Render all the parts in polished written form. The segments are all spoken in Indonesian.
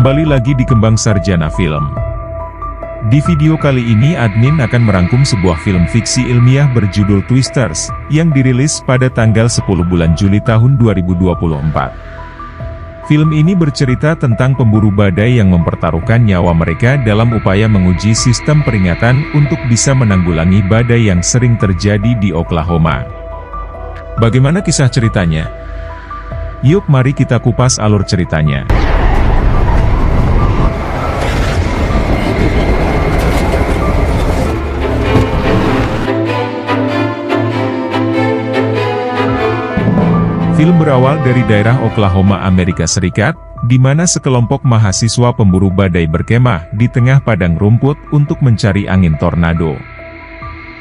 Kembali lagi di Kembang Sarjana Film. Di video kali ini admin akan merangkum sebuah film fiksi ilmiah berjudul Twisters, yang dirilis pada tanggal 10 bulan Juli tahun 2024. Film ini bercerita tentang pemburu badai yang mempertaruhkan nyawa mereka dalam upaya menguji sistem peringatan untuk bisa menanggulangi badai yang sering terjadi di Oklahoma. Bagaimana kisah ceritanya? Yuk mari kita kupas alur ceritanya. Film berawal dari daerah Oklahoma, Amerika Serikat, di mana sekelompok mahasiswa pemburu badai berkemah di tengah padang rumput untuk mencari angin tornado.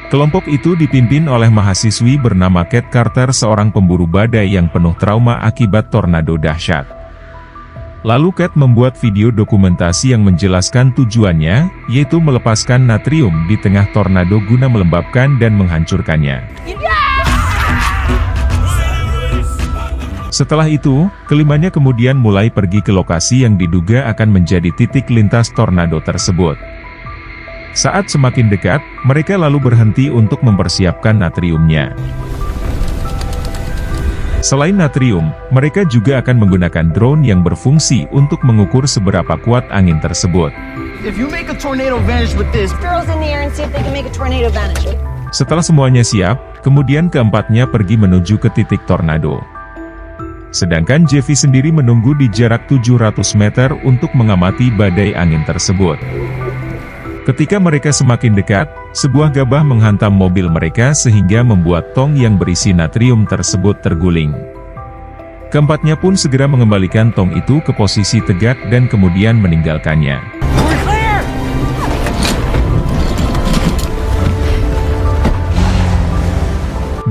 Kelompok itu dipimpin oleh mahasiswi bernama Kate Carter, seorang pemburu badai yang penuh trauma akibat tornado dahsyat. Lalu Kate membuat video dokumentasi yang menjelaskan tujuannya, yaitu melepaskan natrium di tengah tornado guna melembabkan dan menghancurkannya. Setelah itu, kelimanya kemudian mulai pergi ke lokasi yang diduga akan menjadi titik lintas tornado tersebut. Saat semakin dekat, mereka lalu berhenti untuk mempersiapkan natriumnya. Selain natrium, mereka juga akan menggunakan drone yang berfungsi untuk mengukur seberapa kuat angin tersebut. Setelah semuanya siap, kemudian keempatnya pergi menuju ke titik tornado. Sedangkan Jeffy sendiri menunggu di jarak 700 meter untuk mengamati badai angin tersebut. Ketika mereka semakin dekat, sebuah gabah menghantam mobil mereka sehingga membuat tong yang berisi natrium tersebut terguling. Keempatnya pun segera mengembalikan tong itu ke posisi tegak dan kemudian meninggalkannya.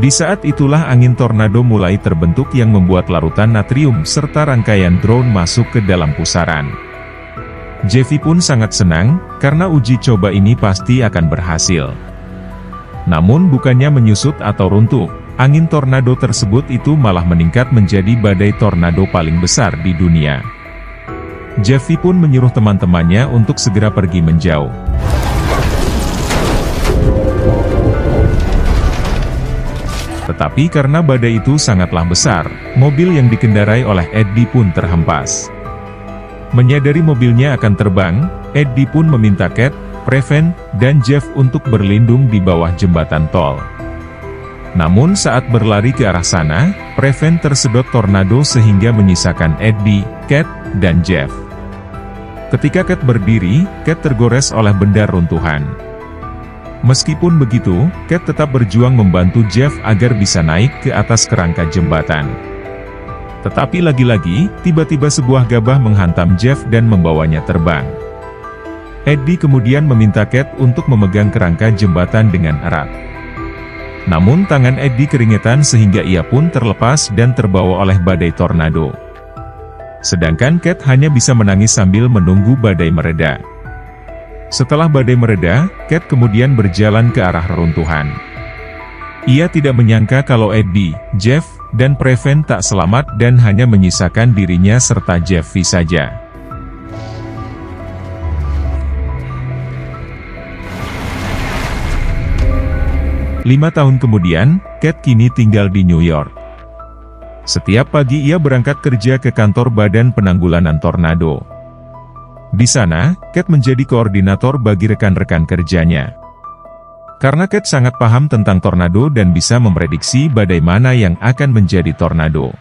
Di saat itulah angin tornado mulai terbentuk yang membuat larutan natrium serta rangkaian drone masuk ke dalam pusaran. Jeffy pun sangat senang, karena uji coba ini pasti akan berhasil. Namun bukannya menyusut atau runtuh, angin tornado tersebut itu malah meningkat menjadi badai tornado paling besar di dunia. Jeffy pun menyuruh teman-temannya untuk segera pergi menjauh. Tetapi karena badai itu sangatlah besar, mobil yang dikendarai oleh Eddie pun terhempas. Menyadari mobilnya akan terbang, Eddie pun meminta Kate, Preven, dan Jeff untuk berlindung di bawah jembatan tol. Namun saat berlari ke arah sana, Preven tersedot tornado sehingga menyisakan Eddie, Kate, dan Jeff. Ketika Kate berdiri, Kate tergores oleh benda runtuhan. Meskipun begitu, Kate tetap berjuang membantu Jeff agar bisa naik ke atas kerangka jembatan. Tetapi lagi-lagi, tiba-tiba sebuah gabah menghantam Jeff dan membawanya terbang. Eddie kemudian meminta Kate untuk memegang kerangka jembatan dengan erat. Namun tangan Eddie keringetan sehingga ia pun terlepas dan terbawa oleh badai tornado. Sedangkan Kate hanya bisa menangis sambil menunggu badai mereda. Setelah badai mereda, Kate kemudian berjalan ke arah reruntuhan. Ia tidak menyangka kalau Eddie, Jeff, dan Preven tak selamat dan hanya menyisakan dirinya serta Jeffy saja. Lima tahun kemudian, Kate kini tinggal di New York. Setiap pagi ia berangkat kerja ke kantor Badan Penanggulangan Tornado. Di sana, Kate menjadi koordinator bagi rekan-rekan kerjanya. Karena Kate sangat paham tentang tornado dan bisa memprediksi badai mana yang akan menjadi tornado.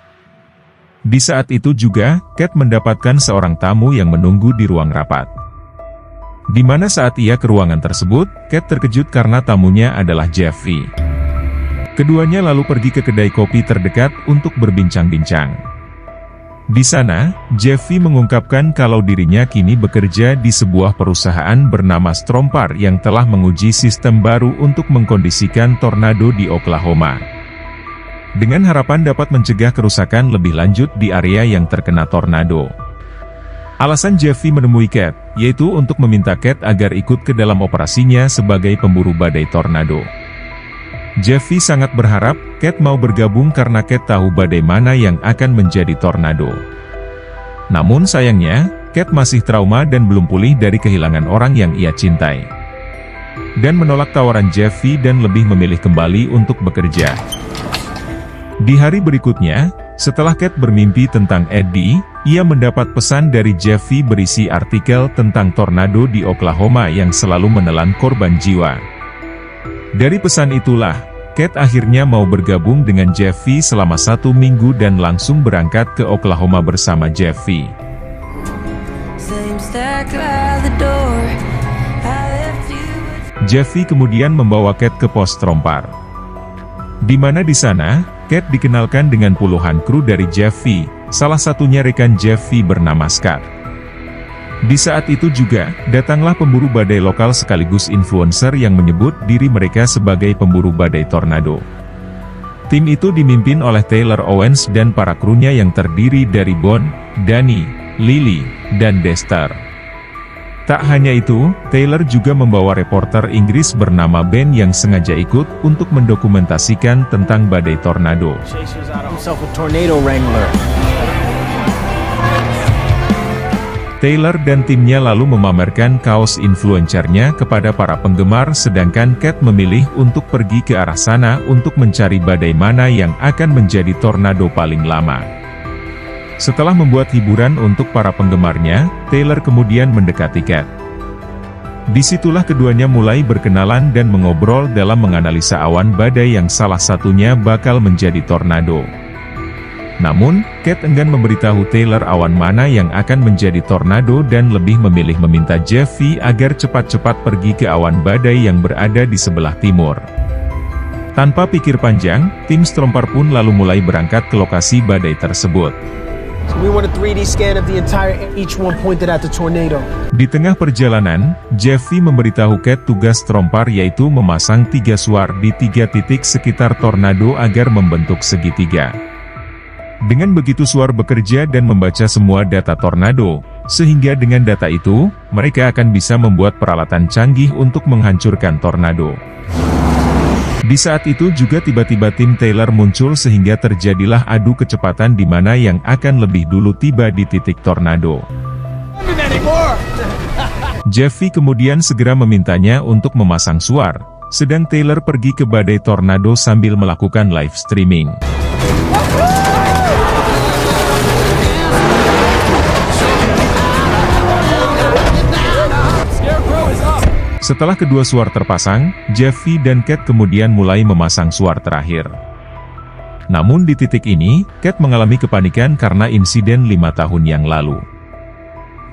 Di saat itu juga, Kate mendapatkan seorang tamu yang menunggu di ruang rapat. Di mana saat ia ke ruangan tersebut, Kate terkejut karena tamunya adalah Jeffy. Keduanya lalu pergi ke kedai kopi terdekat untuk berbincang-bincang. Di sana, Jeffy mengungkapkan kalau dirinya kini bekerja di sebuah perusahaan bernama Strompar yang telah menguji sistem baru untuk mengkondisikan tornado di Oklahoma. Dengan harapan dapat mencegah kerusakan lebih lanjut di area yang terkena tornado. Alasan Jeffy menemui Kate, yaitu untuk meminta Kate agar ikut ke dalam operasinya sebagai pemburu badai tornado. Jeffy sangat berharap Kate mau bergabung karena Kate tahu badai mana yang akan menjadi tornado. Namun sayangnya, Kate masih trauma dan belum pulih dari kehilangan orang yang ia cintai. Dan menolak tawaran Jeffy dan lebih memilih kembali untuk bekerja. Di hari berikutnya, setelah Kate bermimpi tentang Eddie, ia mendapat pesan dari Jeffy berisi artikel tentang tornado di Oklahoma yang selalu menelan korban jiwa. Dari pesan itulah, Kate akhirnya mau bergabung dengan Jeffy selama 1 minggu dan langsung berangkat ke Oklahoma bersama Jeffy. Jeffy kemudian membawa Kate ke pos Trompar, di mana di sana, Kate dikenalkan dengan puluhan kru dari Jeffy, salah satunya rekan Jeffy bernama Scott. Di saat itu juga, datanglah pemburu badai lokal sekaligus influencer yang menyebut diri mereka sebagai pemburu badai tornado. Tim itu dimimpin oleh Taylor Owens dan para krunya yang terdiri dari Bon, Danny, Lily, dan Dexter. Tak hanya itu, Taylor juga membawa reporter Inggris bernama Ben yang sengaja ikut untuk mendokumentasikan tentang badai tornado. Taylor dan timnya lalu memamerkan kaos influencernya kepada para penggemar sedangkan Kate memilih untuk pergi ke arah sana untuk mencari badai mana yang akan menjadi tornado paling lama. Setelah membuat hiburan untuk para penggemarnya, Taylor kemudian mendekati Kate. Disitulah keduanya mulai berkenalan dan mengobrol dalam menganalisa awan badai yang salah satunya bakal menjadi tornado. Namun, Kate enggan memberitahu Taylor awan mana yang akan menjadi tornado dan lebih memilih meminta Jeffy agar cepat-cepat pergi ke awan badai yang berada di sebelah timur. Tanpa pikir panjang, tim Trompar pun lalu mulai berangkat ke lokasi badai tersebut. Di tengah perjalanan, Jeffy memberitahu Kate tugas Trompar yaitu memasang 3 suar di 3 titik sekitar tornado agar membentuk segitiga. Dengan begitu suar bekerja dan membaca semua data tornado, sehingga dengan data itu, mereka akan bisa membuat peralatan canggih untuk menghancurkan tornado. Di saat itu juga tiba-tiba tim Taylor muncul sehingga terjadilah adu kecepatan di mana yang akan lebih dulu tiba di titik tornado. Jeffy kemudian segera memintanya untuk memasang suar, sedang Taylor pergi ke badai tornado sambil melakukan live streaming. Setelah kedua suar terpasang, Jeffy dan Kate kemudian mulai memasang suar terakhir. Namun di titik ini, Kate mengalami kepanikan karena insiden 5 tahun yang lalu.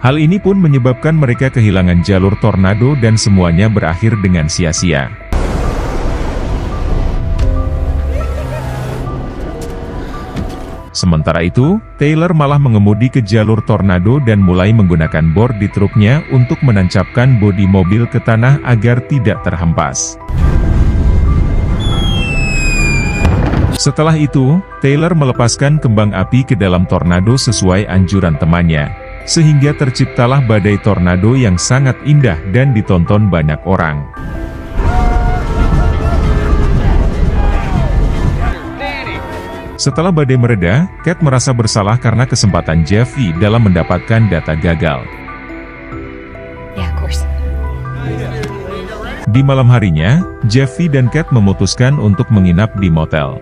Hal ini pun menyebabkan mereka kehilangan jalur tornado dan semuanya berakhir dengan sia-sia. Sementara itu, Taylor malah mengemudi ke jalur tornado dan mulai menggunakan bor di truknya untuk menancapkan bodi mobil ke tanah agar tidak terhempas. Setelah itu, Taylor melepaskan kembang api ke dalam tornado sesuai anjuran temannya, sehingga terciptalah badai tornado yang sangat indah dan ditonton banyak orang. Setelah badai mereda, Kate merasa bersalah karena kesempatan Jeffy dalam mendapatkan data gagal. Di malam harinya, Jeffy dan Kate memutuskan untuk menginap di motel.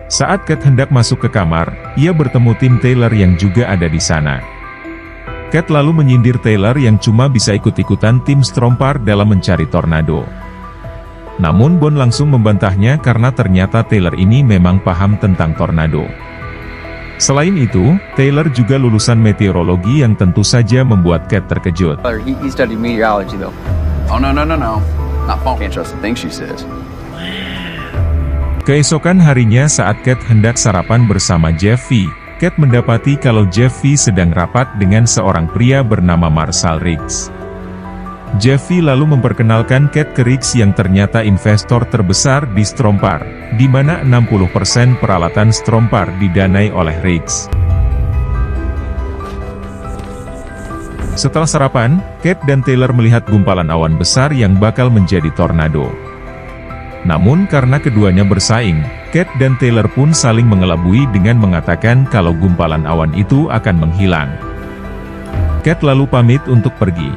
Saat Kate hendak masuk ke kamar, ia bertemu tim Taylor yang juga ada di sana. Kate lalu menyindir Taylor yang cuma bisa ikut-ikutan tim Trompar dalam mencari tornado. Namun Bon langsung membantahnya karena ternyata Taylor ini memang paham tentang tornado. Selain itu, Taylor juga lulusan meteorologi yang tentu saja membuat Kate terkejut. Keesokan harinya saat Kate hendak sarapan bersama Jeffy, Kate mendapati kalau Jeffy sedang rapat dengan seorang pria bernama Marshall Riggs. Jeffy lalu memperkenalkan Kate ke Riggs yang ternyata investor terbesar di Trompar, di mana 60% peralatan Trompar didanai oleh Riggs. Setelah sarapan, Kate dan Taylor melihat gumpalan awan besar yang bakal menjadi tornado. Namun karena keduanya bersaing, Kate dan Taylor pun saling mengelabui dengan mengatakan kalau gumpalan awan itu akan menghilang. Cat lalu pamit untuk pergi.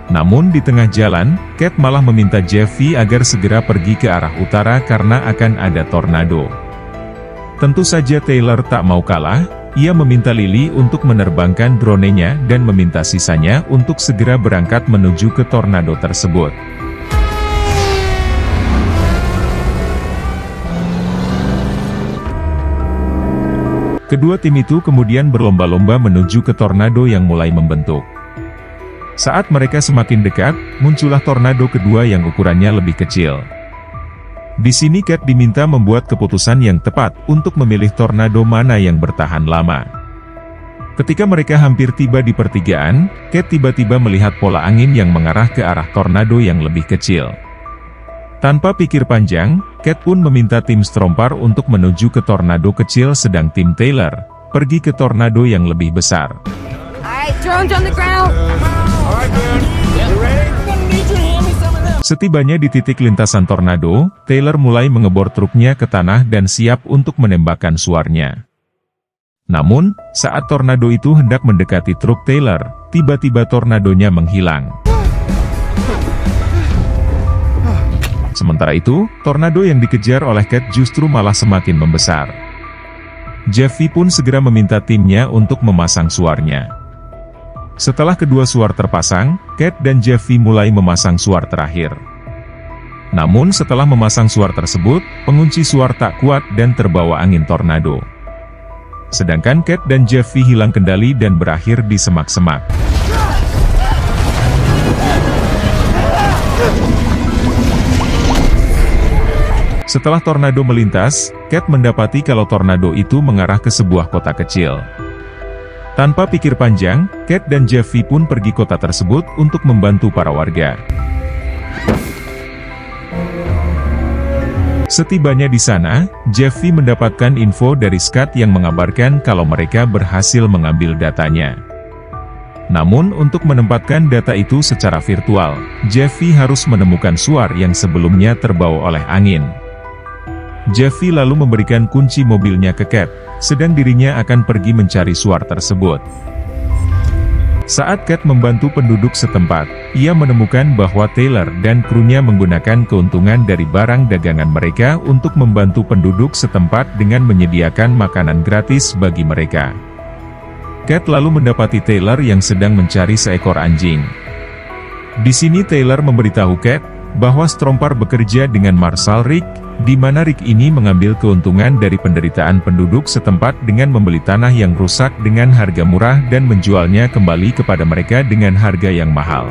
Namun di tengah jalan, Cat malah meminta Jeffy agar segera pergi ke arah utara karena akan ada tornado. Tentu saja Taylor tak mau kalah, ia meminta Lily untuk menerbangkan drone-nya dan meminta sisanya untuk segera berangkat menuju ke tornado tersebut. Kedua tim itu kemudian berlomba-lomba menuju ke tornado yang mulai membentuk. Saat mereka semakin dekat, muncullah tornado kedua yang ukurannya lebih kecil. Di sini Cat diminta membuat keputusan yang tepat untuk memilih tornado mana yang bertahan lama. Ketika mereka hampir tiba di pertigaan, Cat tiba-tiba melihat pola angin yang mengarah ke arah tornado yang lebih kecil. Tanpa pikir panjang, Cat pun meminta tim Strompar untuk menuju ke tornado kecil sedang tim Taylor pergi ke tornado yang lebih besar. Setibanya di titik lintasan tornado, Taylor mulai mengebor truknya ke tanah dan siap untuk menembakkan suarnya. Namun, saat tornado itu hendak mendekati truk Taylor, tiba-tiba tornadonya menghilang. Sementara itu, tornado yang dikejar oleh Cat justru malah semakin membesar. Jeffy pun segera meminta timnya untuk memasang suarnya. Setelah kedua suar terpasang, Cat dan Jeffy mulai memasang suar terakhir. Namun setelah memasang suar tersebut, pengunci suar tak kuat dan terbawa angin tornado. Sedangkan Cat dan Jeffy hilang kendali dan berakhir di semak-semak. Setelah tornado melintas, Cat mendapati kalau tornado itu mengarah ke sebuah kota kecil. Tanpa pikir panjang, Cat dan Jeffy pun pergi kota tersebut untuk membantu para warga. Setibanya di sana, Jeffy mendapatkan info dari Scott yang mengabarkan kalau mereka berhasil mengambil datanya. Namun untuk menempatkan data itu secara virtual, Jeffy harus menemukan suar yang sebelumnya terbawa oleh angin. Jeffy lalu memberikan kunci mobilnya ke Cat, sedang dirinya akan pergi mencari suar tersebut. Saat Cat membantu penduduk setempat, ia menemukan bahwa Taylor dan krunya menggunakan keuntungan dari barang dagangan mereka untuk membantu penduduk setempat dengan menyediakan makanan gratis bagi mereka. Cat lalu mendapati Taylor yang sedang mencari seekor anjing. Di sini Taylor memberitahu Cat bahwa Strompar bekerja dengan Marshal Rick, di mana Rick ini mengambil keuntungan dari penderitaan penduduk setempat dengan membeli tanah yang rusak dengan harga murah dan menjualnya kembali kepada mereka dengan harga yang mahal.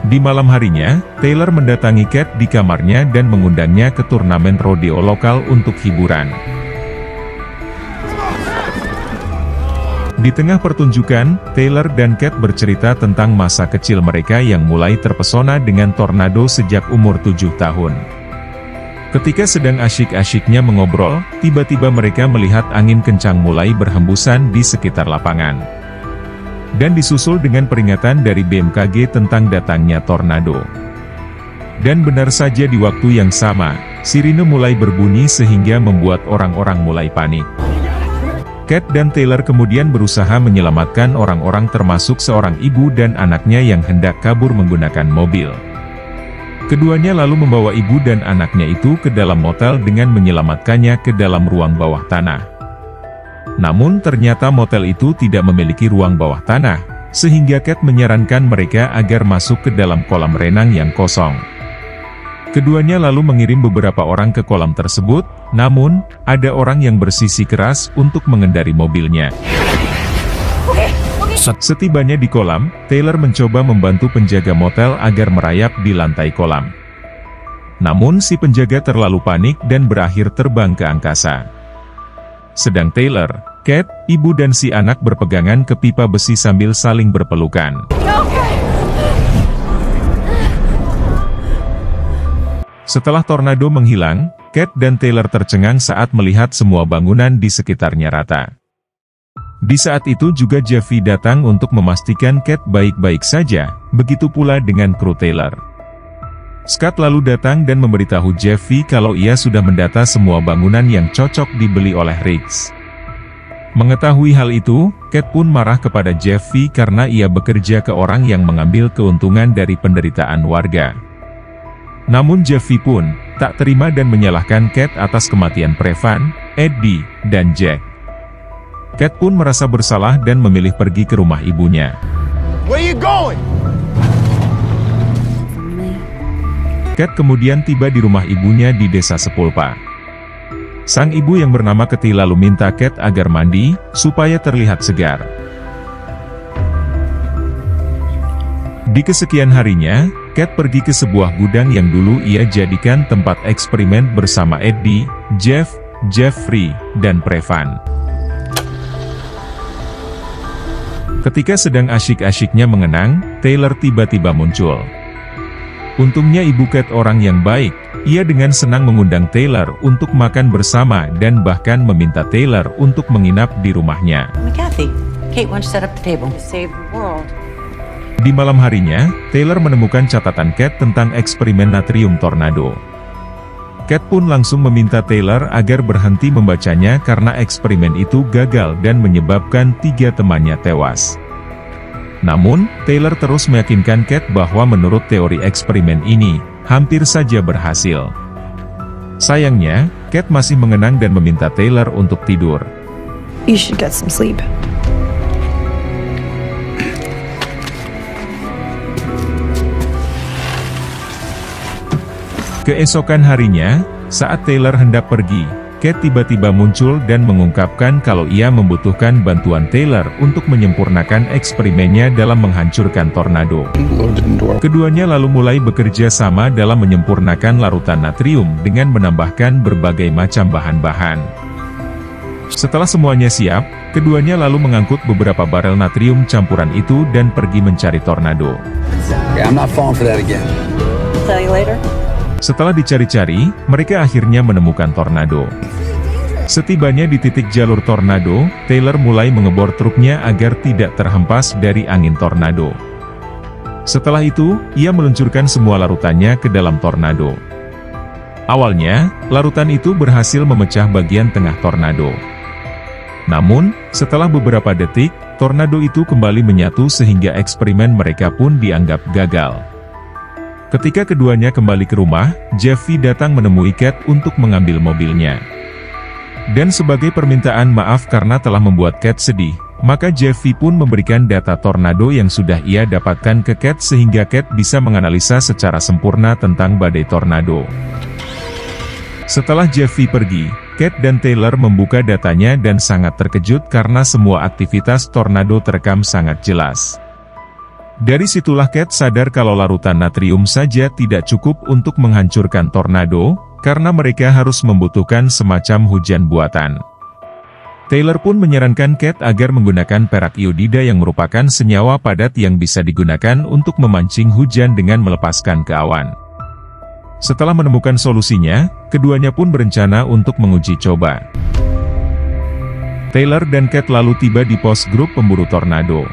Di malam harinya, Taylor mendatangi Cat di kamarnya dan mengundangnya ke turnamen rodeo lokal untuk hiburan. Di tengah pertunjukan, Taylor dan Cat bercerita tentang masa kecil mereka yang mulai terpesona dengan tornado sejak umur 7 tahun. Ketika sedang asyik-asyiknya mengobrol, tiba-tiba mereka melihat angin kencang mulai berhembusan di sekitar lapangan. Dan disusul dengan peringatan dari BMKG tentang datangnya tornado. Dan benar saja di waktu yang sama, sirine mulai berbunyi sehingga membuat orang-orang mulai panik. Cat dan Taylor kemudian berusaha menyelamatkan orang-orang termasuk seorang ibu dan anaknya yang hendak kabur menggunakan mobil. Keduanya lalu membawa ibu dan anaknya itu ke dalam motel dengan menyelamatkannya ke dalam ruang bawah tanah. Namun ternyata motel itu tidak memiliki ruang bawah tanah, sehingga Cat menyarankan mereka agar masuk ke dalam kolam renang yang kosong. Keduanya lalu mengirim beberapa orang ke kolam tersebut, namun, ada orang yang bersisi keras untuk mengendari mobilnya. Setibanya di kolam, Taylor mencoba membantu penjaga motel agar merayap di lantai kolam. Namun si penjaga terlalu panik dan berakhir terbang ke angkasa. Sedang Taylor, Cat, ibu dan si anak berpegangan ke pipa besi sambil saling berpelukan. Setelah tornado menghilang, Cat dan Taylor tercengang saat melihat semua bangunan di sekitarnya rata. Di saat itu juga Jeffy datang untuk memastikan Cat baik-baik saja, begitu pula dengan kru Taylor. Scott lalu datang dan memberitahu Jeffy kalau ia sudah mendata semua bangunan yang cocok dibeli oleh Riggs. Mengetahui hal itu, Kate pun marah kepada Jeffy karena ia bekerja ke orang yang mengambil keuntungan dari penderitaan warga. Namun Jeffy pun tak terima dan menyalahkan Kate atas kematian Prevan, Eddie, dan Jack. Kate pun merasa bersalah dan memilih pergi ke rumah ibunya. Where you going? Kate kemudian tiba di rumah ibunya di desa Sepulpa. Sang ibu yang bernama Keti lalu minta Kate agar mandi, supaya terlihat segar. Di kesekian harinya, Kate pergi ke sebuah gudang yang dulu ia jadikan tempat eksperimen bersama Eddie, Jeff, Jeffrey, dan Prevan. Ketika sedang asyik-asyiknya mengenang, Taylor tiba-tiba muncul. Untungnya ibu Kate orang yang baik, ia dengan senang mengundang Taylor untuk makan bersama dan bahkan meminta Taylor untuk menginap di rumahnya. Di malam harinya, Taylor menemukan catatan Kate tentang eksperimen natrium tornado. Kate pun langsung meminta Taylor agar berhenti membacanya karena eksperimen itu gagal dan menyebabkan 3 temannya tewas. Namun, Taylor terus meyakinkan Kate bahwa menurut teori eksperimen ini, hampir saja berhasil. Sayangnya, Kate masih mengenang dan meminta Taylor untuk tidur. You should get some sleep. Keesokan harinya, saat Taylor hendak pergi, Kate tiba-tiba muncul dan mengungkapkan kalau ia membutuhkan bantuan Taylor untuk menyempurnakan eksperimennya dalam menghancurkan tornado. Keduanya lalu mulai bekerja sama dalam menyempurnakan larutan natrium dengan menambahkan berbagai macam bahan-bahan. Setelah semuanya siap, keduanya lalu mengangkut beberapa barel natrium campuran itu dan pergi mencari tornado. Setelah dicari-cari, mereka akhirnya menemukan tornado. Setibanya di titik jalur tornado, Taylor mulai mengebor truknya agar tidak terhempas dari angin tornado. Setelah itu, ia meluncurkan semua larutannya ke dalam tornado. Awalnya, larutan itu berhasil memecah bagian tengah tornado. Namun, setelah beberapa detik, tornado itu kembali menyatu sehingga eksperimen mereka pun dianggap gagal. Ketika keduanya kembali ke rumah, Jeffy datang menemui Kate untuk mengambil mobilnya. Dan sebagai permintaan maaf karena telah membuat Kate sedih, maka Jeffy pun memberikan data tornado yang sudah ia dapatkan ke Kate sehingga Kate bisa menganalisa secara sempurna tentang badai tornado. Setelah Jeffy pergi, Kate dan Taylor membuka datanya dan sangat terkejut karena semua aktivitas tornado terekam sangat jelas. Dari situlah Kate sadar kalau larutan natrium saja tidak cukup untuk menghancurkan tornado, karena mereka harus membutuhkan semacam hujan buatan. Taylor pun menyarankan Kate agar menggunakan perak iodida yang merupakan senyawa padat yang bisa digunakan untuk memancing hujan dengan melepaskan ke awan. Setelah menemukan solusinya, keduanya pun berencana untuk menguji coba. Taylor dan Kate lalu tiba di pos grup pemburu tornado.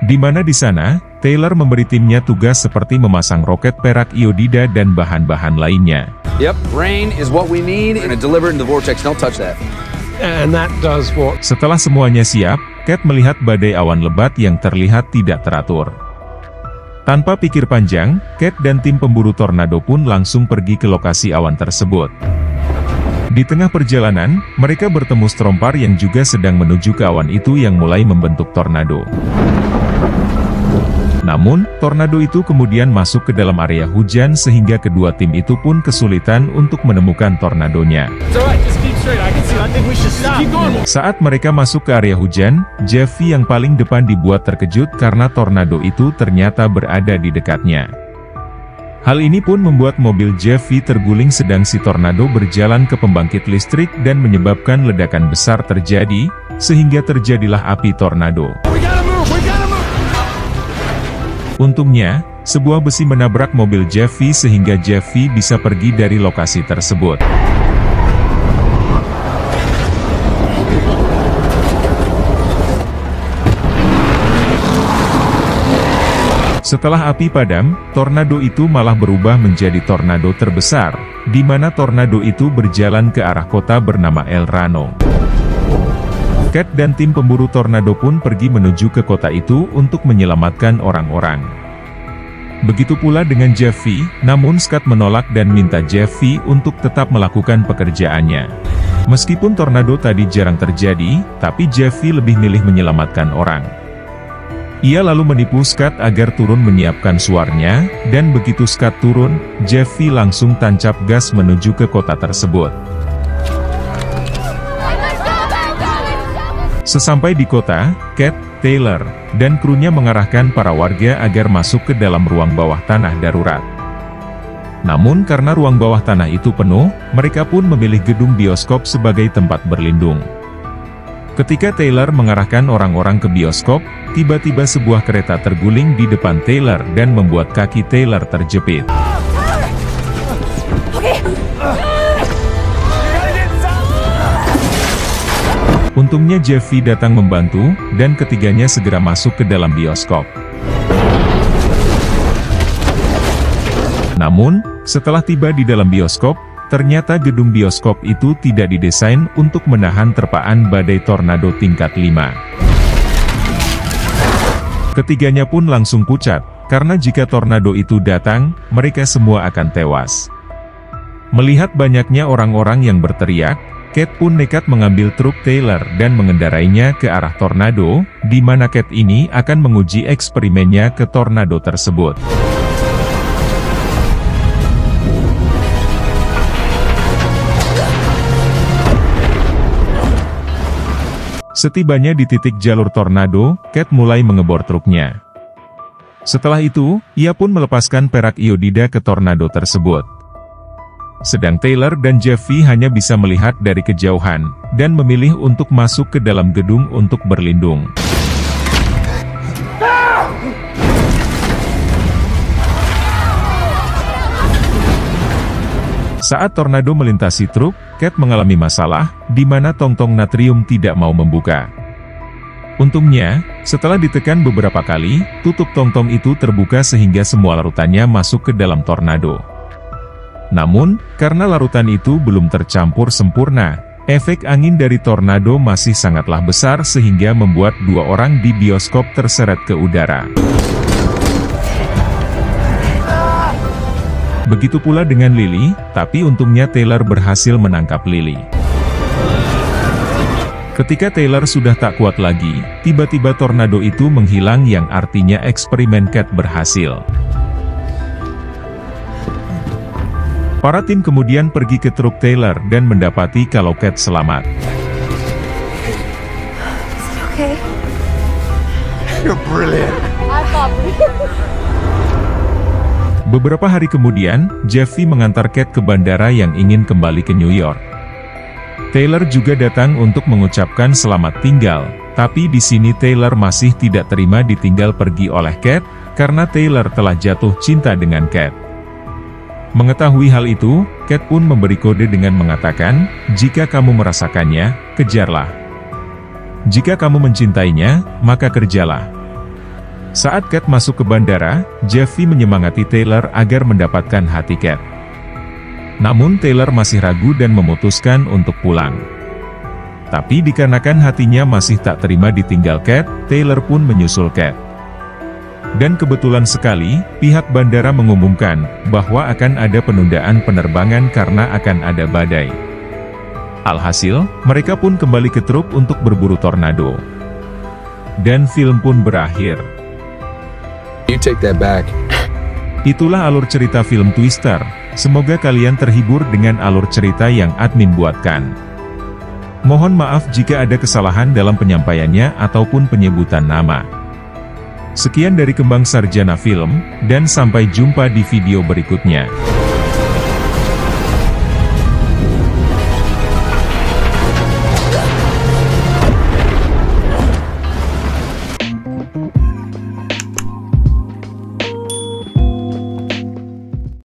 Di mana di sana, Taylor memberi timnya tugas seperti memasang roket perak iodida dan bahan-bahan lainnya. Yep, rain is what we need and it delivered in the vortex. Don't touch that. And that does what? Setelah semuanya siap, Kate melihat badai awan lebat yang terlihat tidak teratur. Tanpa pikir panjang, Kate dan tim pemburu tornado pun langsung pergi ke lokasi awan tersebut. Di tengah perjalanan, mereka bertemu Strompar yang juga sedang menuju ke awan itu yang mulai membentuk tornado. Namun, tornado itu kemudian masuk ke dalam area hujan sehingga kedua tim itu pun kesulitan untuk menemukan tornadonya. Saat mereka masuk ke area hujan, Jeffy yang paling depan dibuat terkejut karena tornado itu ternyata berada di dekatnya. Hal ini pun membuat mobil Jeffy terguling sedang si tornado berjalan ke pembangkit listrik dan menyebabkan ledakan besar terjadi, sehingga terjadilah api tornado. Untungnya, sebuah besi menabrak mobil Jeffy sehingga Jeffy bisa pergi dari lokasi tersebut. Setelah api padam, tornado itu malah berubah menjadi tornado terbesar, di mana tornado itu berjalan ke arah kota bernama El Rano. Cat dan tim pemburu tornado pun pergi menuju ke kota itu untuk menyelamatkan orang-orang. Begitu pula dengan Jeffy, namun Scott menolak dan minta Jeffy untuk tetap melakukan pekerjaannya. Meskipun tornado tadi jarang terjadi, tapi Jeffy lebih milih menyelamatkan orang. Ia lalu menipu Scott agar turun menyiapkan suarnya, dan begitu Scott turun, Jeffy langsung tancap gas menuju ke kota tersebut. Sesampai di kota, Cat, Taylor, dan krunya mengarahkan para warga agar masuk ke dalam ruang bawah tanah darurat. Namun karena ruang bawah tanah itu penuh, mereka pun memilih gedung bioskop sebagai tempat berlindung. Ketika Taylor mengarahkan orang-orang ke bioskop, tiba-tiba sebuah kereta terguling di depan Taylor dan membuat kaki Taylor terjepit. Untungnya Jeffy datang membantu, dan ketiganya segera masuk ke dalam bioskop. Namun, setelah tiba di dalam bioskop, ternyata gedung bioskop itu tidak didesain untuk menahan terpaan badai tornado tingkat 5. Ketiganya pun langsung pucat, karena jika tornado itu datang, mereka semua akan tewas. Melihat banyaknya orang-orang yang berteriak, Cat pun nekat mengambil truk Taylor dan mengendarainya ke arah tornado, di mana Cat ini akan menguji eksperimennya ke tornado tersebut. Setibanya di titik jalur tornado, Cat mulai mengebor truknya. Setelah itu, ia pun melepaskan perak iodida ke tornado tersebut. Sedang Taylor dan Jeffy hanya bisa melihat dari kejauhan, dan memilih untuk masuk ke dalam gedung untuk berlindung. Saat tornado melintasi truk, Cat mengalami masalah, di mana tong-tong natrium tidak mau membuka. Untungnya, setelah ditekan beberapa kali, tutup tong-tong itu terbuka sehingga semua larutannya masuk ke dalam tornado. Namun, karena larutan itu belum tercampur sempurna, efek angin dari tornado masih sangatlah besar sehingga membuat dua orang di bioskop terseret ke udara. Begitu pula dengan Lily, tapi untungnya Taylor berhasil menangkap Lily. Ketika Taylor sudah tak kuat lagi, tiba-tiba tornado itu menghilang yang artinya eksperimen Cat berhasil. Para tim kemudian pergi ke truk Taylor dan mendapati kalau Cat selamat. Okay. You're brilliant. Beberapa hari kemudian, Jeffy mengantar Cat ke bandara yang ingin kembali ke New York. Taylor juga datang untuk mengucapkan selamat tinggal, tapi di sini Taylor masih tidak terima ditinggal pergi oleh Cat, karena Taylor telah jatuh cinta dengan Cat. Mengetahui hal itu, Cat pun memberi kode dengan mengatakan, "Jika kamu merasakannya, kejarlah. Jika kamu mencintainya, maka kerjalah." Saat Cat masuk ke bandara, Jeffy menyemangati Taylor agar mendapatkan hati Cat. Namun Taylor masih ragu dan memutuskan untuk pulang. Tapi dikarenakan hatinya masih tak terima ditinggal Cat, Taylor pun menyusul Cat. Dan kebetulan sekali, pihak bandara mengumumkan bahwa akan ada penundaan penerbangan karena akan ada badai. Alhasil, mereka pun kembali ke truk untuk berburu tornado. Dan film pun berakhir. You take that back. Itulah alur cerita film Twister. Semoga kalian terhibur dengan alur cerita yang admin buatkan. Mohon maaf jika ada kesalahan dalam penyampaiannya ataupun penyebutan nama. Sekian dari Kembang Sarjana Film, dan sampai jumpa di video berikutnya.